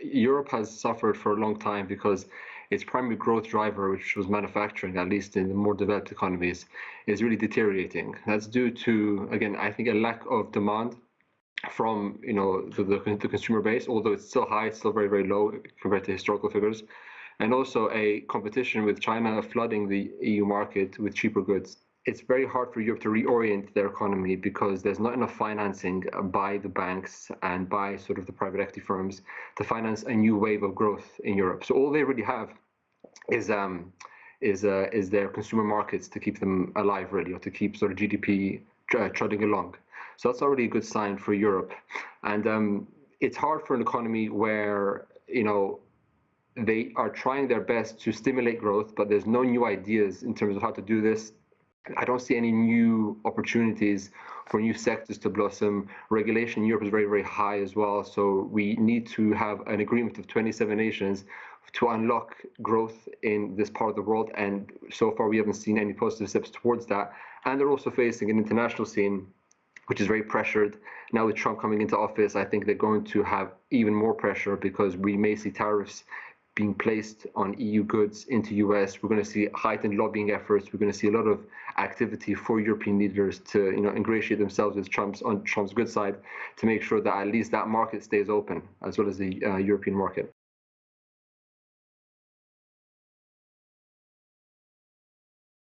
Europe has suffered for a long time because its primary growth driver, which was manufacturing, at least in the more developed economies, is really deteriorating. That's due to, again, I think a lack of demand from the consumer base, although it's still high, it's still very, very low compared to historical figures, and also a competition with China flooding the EU market with cheaper goods. It's very hard for Europe to reorient their economy because there's not enough financing by the banks and by sort of the private equity firms to finance a new wave of growth in Europe. So all they really have is their consumer markets to keep them alive, really, or to keep sort of GDP trudging along. So that's already a good sign for Europe. And it's hard for an economy where, they are trying their best to stimulate growth, but there's no new ideas in terms of how to do this. I don't see any new opportunities for new sectors to blossom. Regulation in Europe is very, very high as well. So we need to have an agreement of 27 nations to unlock growth in this part of the world. And so far, we haven't seen any positive steps towards that. And they're also facing an international scene which is very pressured. Now with Trump coming into office, I think they're going to have even more pressure because we may see tariffs being placed on EU goods into US. We're going to see heightened lobbying efforts. We're going to see a lot of activity for European leaders to ingratiate themselves with Trump's good side to make sure that at least that market stays open, as well as the European market.